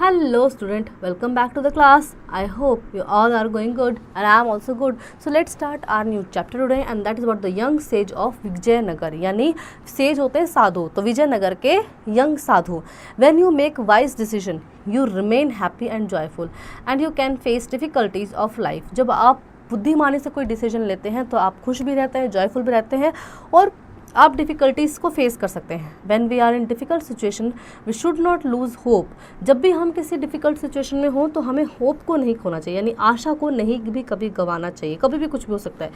Hello student, welcome back to the class. I hope you all are going good and I am also good. So let's start our new chapter today and that is about the young sage of Vijayanagar. यानी says होते हैं साधु, तो विजयनगर के young Sadhu. When you make wise decision, you remain happy and joyful and you can face difficulties of life. जब आप बुद्धिमानी से कोई डिसीजन लेते हैं तो आप खुश भी रहते हैं, जॉयफुल भी रहते हैं और आप डिफ़िकल्टीज़ को फेस कर सकते हैं. When we are in difficult situation we should not lose hope. जब भी हम किसी डिफ़िकल्ट सिचुएशन में हों तो हमें होप को नहीं खोना चाहिए, यानी आशा को नहीं भी कभी गंवाना चाहिए. कभी भी कुछ भी हो सकता है.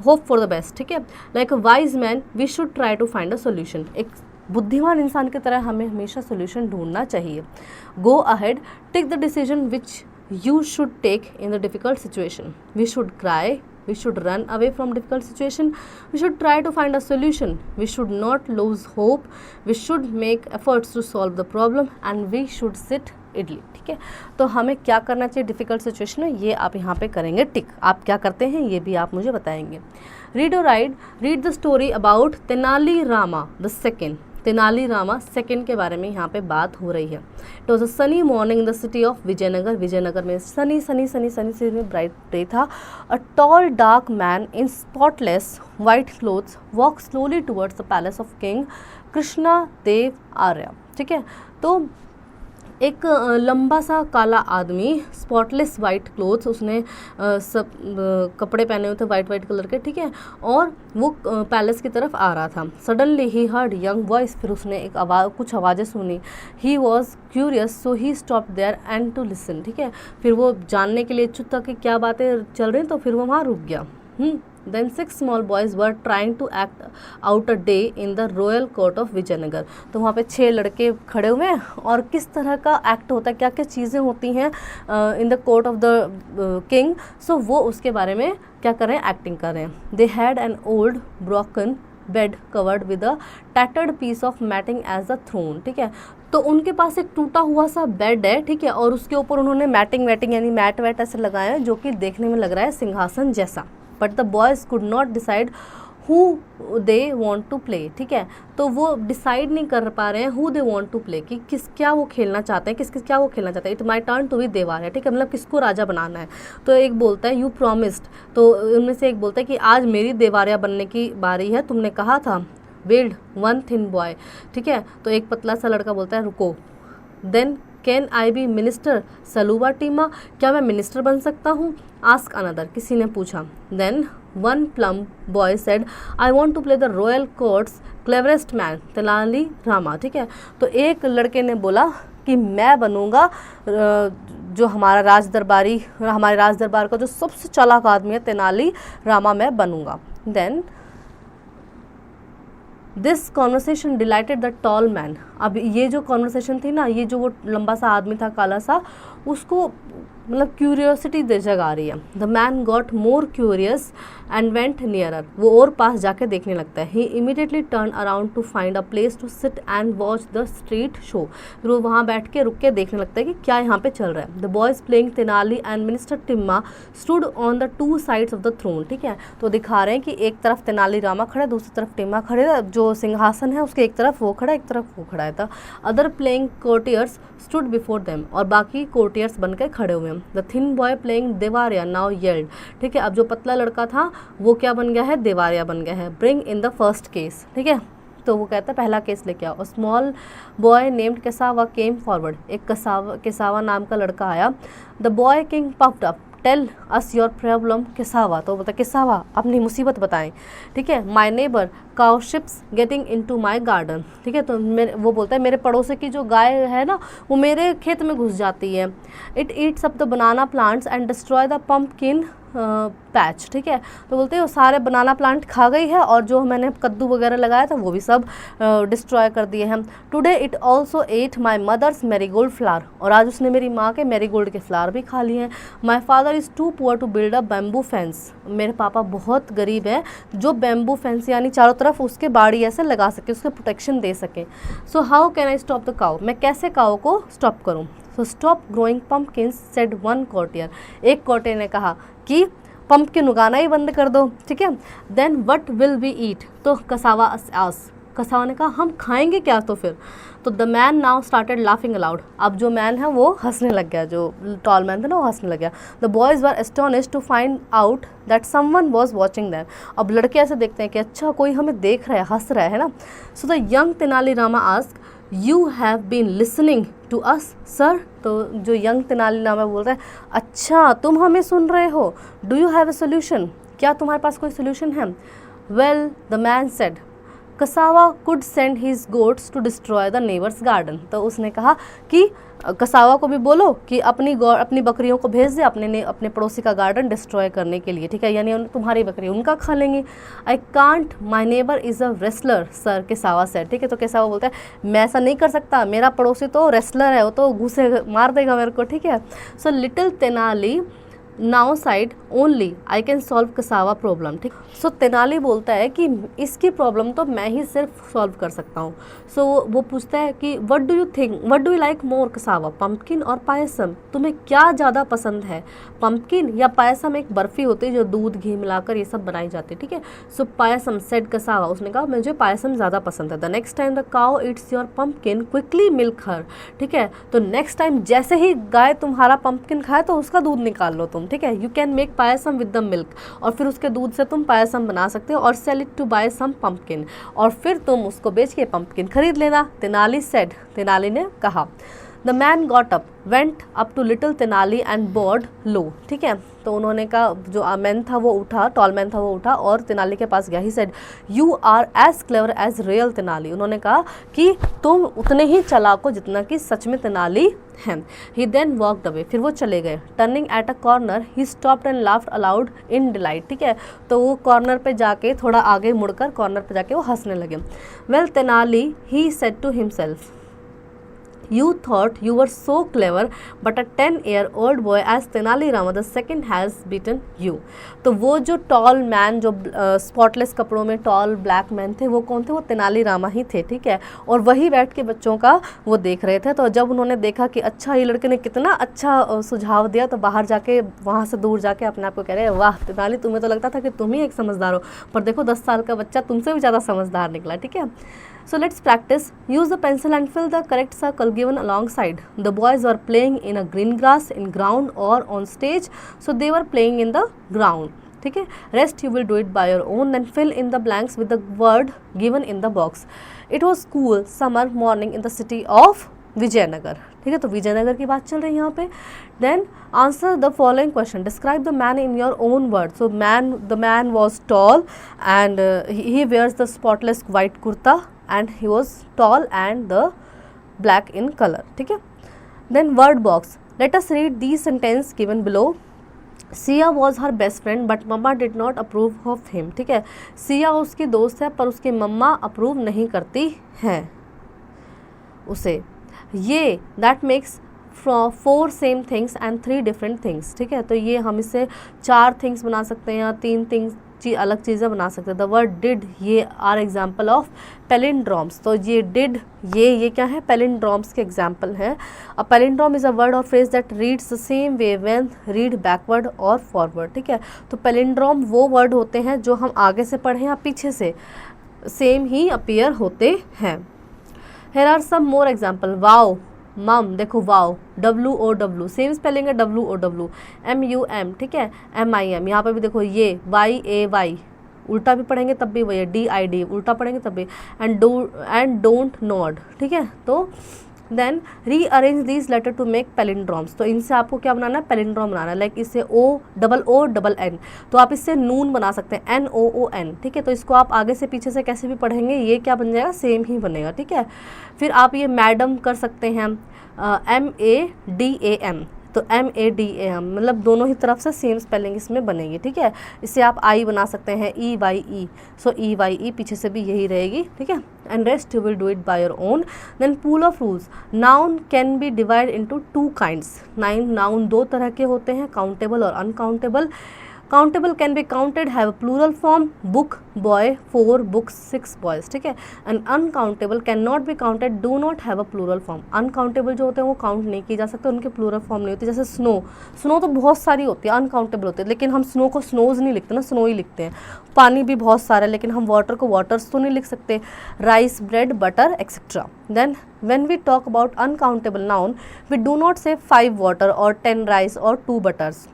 Hope for the best. ठीक है. Like a wise man we should try to find a solution. एक बुद्धिमान इंसान की तरह हमें हमेशा सोल्यूशन ढूंढना चाहिए. Go ahead, take the decision which you should take in the difficult situation. We should cry, we should run away from difficult situation, we should try to find a solution, we should not lose hope, we should make efforts to solve the problem and we should sit idly. ठीक है. तो हमें क्या करना चाहिए difficult situation में, ये आप यहाँ पे करेंगे टिक. आप क्या करते हैं ये भी आप मुझे बताएंगे. रीड और ride, read the story about Tenali Rama the second. Tenali Rama second के बारे में यहाँ पे बात हो रही है. It was a sunny morning in the city of Vijayanagar. Vijayanagar में सनी सिटी में ब्राइट डे था. A tall dark man in spotless white clothes walk slowly towards the palace of king Krishna Devaraya. ठीक है. तो एक लंबा सा काला आदमी, स्पॉटलेस वाइट क्लोथ्स, उसने सब कपड़े पहने हुए थे वाइट कलर के. ठीक है. और वो पैलेस की तरफ आ रहा था. Suddenly he heard young voice. फिर उसने एक कुछ आवाज़ें सुनी. He was curious so he stop there and to listen. ठीक है. फिर वो जानने के लिए इच्छुक था कि क्या बातें चल रही हैं, तो फिर वो वहाँ रुक गया. Then 6 small boys were trying to act out a day in the royal court of Vijayanagar. तो वहाँ पे 6 लड़के खड़े हुए हैं और किस तरह का एक्ट होता है, क्या क्या चीज़ें होती हैं in the court of the king. So वो उसके बारे में क्या कर रहे हैं, एक्टिंग कर रहे हैं. They had an old broken bed covered with a tattered piece of matting as the throne. ठीक है. तो उनके पास एक टूटा हुआ सा बेड है. ठीक है. और उसके ऊपर उन्होंने मैटिंग यानी मैट वैट ऐसे लगाया है जो कि देखने में लग रहा है सिंहासन जैसा. But the boys could not decide who they want to play. ठीक है. तो वो डिसाइड नहीं कर पा रहे हैं who they want to play, कि क्या वो खेलना चाहते हैं, क्या वो खेलना चाहते हैं. It my turn to be Devaraya. ठीक है. मतलब किसको राजा बनाना है. तो एक बोलता है यू प्रॉमिस्ड. तो उनमें से एक बोलता है कि आज मेरी देवार्या बनने की बारी है, तुमने कहा था. Weld one thin boy. ठीक है. तो एक पतला सा लड़का बोलता है रुको. Then can I be minister Saluva Timma. क्या मैं मिनिस्टर बन सकता हूँ. Ask another. किसी ने पूछा. Then one plump boy said I want to play the royal court's cleverest man Tenali Rama. ठीक है. तो एक लड़के ने बोला कि मैं बनूंगा जो हमारे राज दरबार का जो सबसे चालाक आदमी है तेनाली रामा मैं बनूंगा. Then this conversation delighted the tall man. अब ये जो कॉन्वर्सेशन थी ना, ये जो वो लंबा सा आदमी था काला सा, उसको मतलब क्यूरियोसिटी जग आ रही है. The man got more curious and went nearer. वो और पास जाके देखने लगता है. He immediately turn around to find a place to sit and watch the street show. फिर वो वहाँ बैठ के रुक के देखने लगता है कि क्या यहाँ पे चल रहा है. The boys playing Tenali and minister Timma stood on the 2 sides of the throne. ठीक है. तो दिखा रहे हैं कि एक तरफ तेनाली रामा खड़ा है, दूसरी तरफ टिम्मा खड़े है. जो सिंहासन है उसके एक तरफ वो खड़ा है, एक तरफ वो खड़ा है. था other playing courtiers stood before them. और बाकी कोर्टियर्स बन के खड़े हुए हैं. The thin boy playing Devaraya now yelled. ठीक है. अब जो पतला लड़का था वो क्या बन गया है, देवार्या बन गया है. Bring in the first case. ठीक है. तो वो कहता है पहला केस लेके आओ. Small boy named Kesava came forward. एक केसावा नाम का लड़का आया. The boy king puffed up tell us your problem Kesava. तो बोलता केसावा अपनी मुसीबत बताएं. ठीक है. My neighbour cow keeps getting into my garden. ठीक है. तो वो बोलता है मेरे पड़ोसी की जो गाय है ना वो मेरे खेत में घुस जाती है. It eats up the banana plants and destroy the pumpkin patch. ठीक है. तो बोलते हैं वो सारे बनाना प्लांट खा गई है और जो मैंने कद्दू वगैरह लगाया था वो भी सब डिस्ट्रॉय कर दिए हैं. Today it also ate my mother's marigold flower. और आज उसने मेरी माँ के मैरीगोल्ड के फ्लावर भी खा लिए हैं. My father is too poor to build a bamboo fence. मेरे पापा बहुत गरीब है जो बैम्बू फेंस यानी चारों तरफ उसके बाड़ी ऐसे लगा सके, उसके प्रोटेक्शन दे सके. So how can I stop the cow. मैं कैसे काउ को स्टॉप करूँ. So stop growing pumpkins said one courtier. एक कोर्टियर ने कहा कि पम्पकिन उगाना ही बंद कर दो. ठीक है. Then what will we eat. तो कसावा आस कसावा ने कहा हम खाएंगे क्या तो फिर? तो the man now started laughing allowed, अब जो मैन है वो हंसने लग गया, जो टॉल मैन था ना वो हंसने लग गया। The boys were astonished to find out that someone was watching them, अब लड़के ऐसे देखते हैं कि अच्छा कोई हमें देख रहा है, हंस रहा है ना। So the young Tenali Rama ask you have been listening to us sir, तो जो यंग तेनाली रामा बोलता है अच्छा तुम हमें सुन रहे हो, do you have a solution, क्या तुम्हारे पास कोई सोल्यूशन है? Well the man said Kasava could send his goats to destroy the neighbour's garden, तो उसने कहा कि कसावा को भी बोलो कि अपनी बकरियों को भेज दे अपने पड़ोसी का गार्डन डिस्ट्रॉय करने के लिए, ठीक है, यानी तुम्हारी बकरी उनका खा लेंगी। I can't, my neighbour is a wrestler sir, cassava said, ठीक है, तो कसावा बोलता है मैं ऐसा नहीं कर सकता, मेरा पड़ोसी तो रेसलर है, वो तो घुसे मार देगा मेरे को, ठीक है। So little Tenali now side only I can solve cassava problem, ठीक। सो तेनाली बोलता है कि इसकी प्रॉब्लम तो मैं ही सिर्फ सॉल्व कर सकता हूँ। सो वो पूछता है कि what do you think, what do you like more cassava, pumpkin और पायसम, तुम्हें क्या ज़्यादा पसंद है, पम्पकिन या पायसम? एक बर्फ़ी होती है जो दूध घी मिलाकर ये सब बनाई जाती है, ठीक है। सो पायसम सेड कसावा, उसने कहा मुझे पायसम ज़्यादा पसंद है। The next time the cow eats your pumpkin quickly milk her, ठीक है, तो नेक्स्ट टाइम जैसे ही गाय तुम्हारा पम्पकिन खाए तो उसका दूध निकाल लो तुम, ठीक है। You can make payasam with the milk, और फिर उसके दूध से तुम पायसम बना सकते हो, और sell it to buy some pumpkin, और फिर तुम उसको बेच के पम्पकिन खरीद लेना। तेनाली सेड, तेनाली ने कहा। The man got up went up to little Tenali and bowed low, ठीक है, तो उन्होंने कहा जो मैन था वो उठा, टॉल मैन था वो उठा और तेनाली के पास गया। He said you are as clever as real Tenali, उन्होंने कहा कि तुम उतने ही चालाक हो जितना कि सच में तेनाली है। ही देन वॉकड अवे, फिर वो चले गए। Turning at a corner he stopped and laughed allowed in delight, ठीक है, तो वो कॉर्नर पे जाके थोड़ा आगे मुड़कर कॉर्नर पे जाके वो हंसने लगे। Well Tenali he said to himself You thought you were so clever, but a 10-year-old boy as Tenali Rama II has beaten you. तो वो जो टॉल मैन, जो स्पॉटलेस कपड़ों में टॉल ब्लैक मैन थे, वो कौन थे? वो तेनाली रामा ही थे, ठीक है, और वही बैठ के बच्चों का वो देख रहे थे। तो जब उन्होंने देखा कि अच्छा ये लड़के ने कितना अच्छा सुझाव दिया, तो बाहर जाके वहाँ से दूर जाके अपने आप को कह रहे हैं वाह तेनाली, तुम्हें तो लगता था कि तुम ही एक समझदार हो, पर देखो 10 साल का बच्चा तुमसे भी ज़्यादा समझदार निकला, ठीक है। So let's practice. Use the pencil and fill the correct circle given alongside. The boys were playing in a green grass in ground or on stage, so they were playing in the ground. ठीक है, rest you will do it by your own, then fill in the blanks with the word given in the box. It was cool summer morning in the city of Vijayanagar, ठीक है, तो विजयनगर की बात चल रही है यहाँ पे। Then answer the following question, describe the man in your own word. So the man was tall and he wears the spotless white kurta and he was tall and the black in color, ठीक है। Then word box, let us read these sentences given below. Sia was her best friend but mama did not approve of him, ठीक है, सिया उसकी दोस्त है पर उसकी मम्मा approve नहीं करती हैं उसे। ये that makes from 4 same things and 3 different things, ठीक है, तो ये हम इससे 4 things बना सकते हैं या 3 things अलग चीज़ें बना सकते हैं। द वर्ड डिड, ये आर एग्जाम्पल ऑफ पैलिंड्रोम्स, तो ये डिड ये क्या है? पैलिंड्रोम्स के एग्जाम्पल हैं। A palindrome is a word or phrase that reads the same way when read backward or forward, ठीक है, तो पैलिंड्रोम वो वर्ड होते हैं जो हम आगे से पढ़ें या पीछे से सेम ही अपीयर होते हैं। Here are some more example. Wow, mum, देखो वाओ, WOW सेम स्पेलिंग है, WOW, MUM, ठीक है, MIM, यहाँ पे भी देखो ये YAY उल्टा भी पढ़ेंगे तब भी वही है, DID उल्टा पढ़ेंगे तब भी, एंड डोंट नॉड, ठीक है। तो then rearrange this letter to make palindromes, तो इनसे आपको क्या बनाना है? पैलिंड्रोम बनाना है। लाइक इससे OON, तो आप इससे नून बना सकते हैं, NOON, ठीक है, तो इसको आप आगे से पीछे से कैसे भी पढ़ेंगे ये क्या बन जाएगा? सेम ही बनेगा, ठीक है। फिर आप ये मैडम कर सकते हैं, MADAM, तो MADAM, मतलब दोनों ही तरफ से सेम स्पेलिंग इसमें बनेगी, ठीक है। इससे आप आई बना सकते हैं, EYE, सो EYE पीछे से भी यही रहेगी, ठीक है। And rest you will do it by your own. Then pool of rules, noun can be divide into 2 kinds. Noun 2 तरह के होते हैं, काउंटेबल और uncountable. Countable can be counted have a plural form, book boy 4 books 6 boys, ठीक है। And uncountable can not be counted do not have a plural form. Uncountable जो होते हैं वो काउंट नहीं किए जा सकते, उनके प्लूरल फॉर्म नहीं होती। जैसे स्नो, स्नो तो बहुत सारी होती है, अनकाउंटेबल होती है, लेकिन हम स्नो को स्नोज नहीं लिखते ना, स्नो ही लिखते हैं। पानी भी बहुत सारा है, लेकिन हम वाटर को वाटर्स तो नहीं लिख सकते। Rice, bread, butter etcetera. Then when we talk about uncountable noun, we do not say 5 water or 10 rice or 2 butters.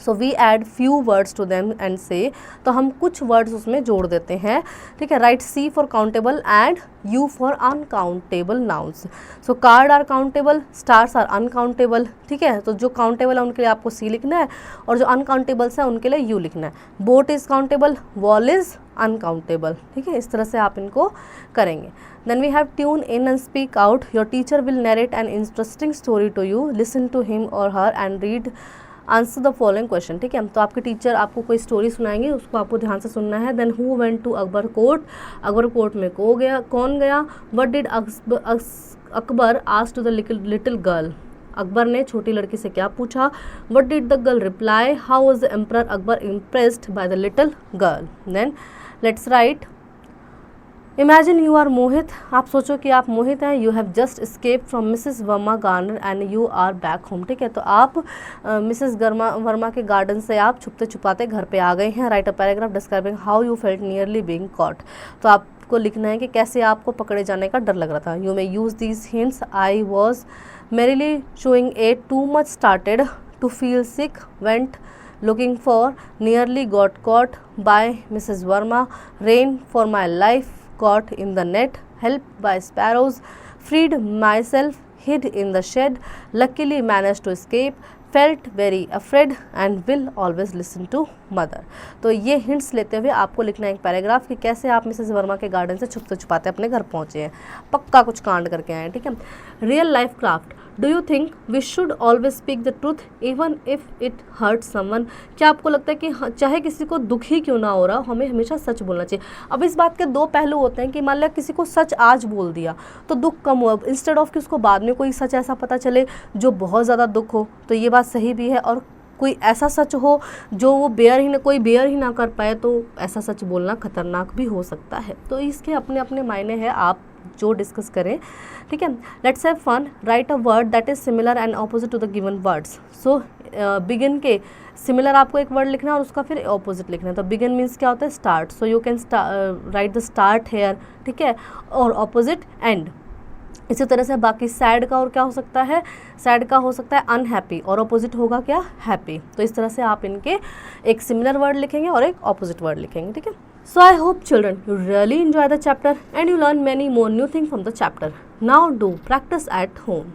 So we add few words to them and say, तो हम कुछ words उसमें जोड़ देते हैं, ठीक है। Write C for countable and U for uncountable nouns. So card are countable, stars are uncountable, ठीक है। तो जो countable है उनके लिए आपको C लिखना है और जो uncountables है उनके लिए U लिखना है। Boat is countable, wall is uncountable, ठीक है। इस तरह से आप इनको करेंगे। Then we have tune in and speak out. Your teacher will narrate an interesting story to you. Listen to him or her and read answer the following question, ठीक है। तो आपके टीचर आपको कोई स्टोरी सुनाएंगे, उसको आपको ध्यान से सुनना है। Then who went to Akbar court, Akbar court में कौन गया। What did Akbar ask to the little girl, Akbar ने छोटी लड़की से क्या पूछा। What did the girl reply, how was the emperor Akbar impressed by the little girl. Then let's write, imagine you are Mohit, आप सोचो कि आप मोहित हैं। You have just escaped from Mrs Verma garden and you are back home, ठीक है। तो आप Mrs Verma के गार्डन से आप छुपते छुपाते घर पे आ गए हैं। Write a paragraph describing how you felt nearly being caught, तो आपको लिखना है कि कैसे आपको पकड़े जाने का डर लग रहा था। You may use these hints, I was merrily chewing ate too much, started to feel sick, went looking for, nearly got caught by Mrs. Verma, ran for my life, caught in the net, helped by sparrows, freed myself, hid in the shed, luckily managed to escape, felt very afraid and will always listen to mother. तो ये hints लेते हुए आपको लिखना है एक paragraph कि कैसे आप मिसेस वर्मा के गार्डन से छुपते छुपाते अपने घर पहुँचे हैं, पक्का कुछ कांड करके आए हैं, ठीक है। Real life craft, do you think we should always speak the truth even if it hurt someone, क्या आपको लगता है कि चाहे किसी को दुख ही क्यों ना हो रहा हमें हमेशा सच बोलना चाहिए। अब इस बात के दो पहलू होते हैं कि मान लिया किसी को सच आज बोल दिया तो दुख कम हुआ, इंस्टेड ऑफ कि उसको बाद में कोई सच ऐसा पता चले जो बहुत ज़्यादा दुख हो, तो ये बात सही भी है। और कोई ऐसा सच हो जो वो कोई बेयर ही ना कर पाए, तो ऐसा सच बोलना खतरनाक भी हो सकता है। तो इसके अपने अपने मायने हैं, आप जो डिस्कस करें, ठीक है। Let's have fun, write a word that is similar and opposite to the given words. So begin के सिमिलर आपको एक वर्ड लिखना है और उसका फिर ऑपोजिट लिखना है। तो बिगिन मीन्स क्या होता है, start, so you can write the start here, ठीक है, और ऑपोजिट एंड। इसी तरह से बाकी सैड का और क्या हो सकता है, सैड का हो सकता है अनहैप्पी और ऑपोजिट होगा क्या, हैप्पी। तो इस तरह से आप इनके एक सिमिलर वर्ड लिखेंगे और एक ऑपोजिट वर्ड लिखेंगे, ठीक है। So I hope children you really enjoy the chapter and you learn many more new things from the chapter. Now do practice at home.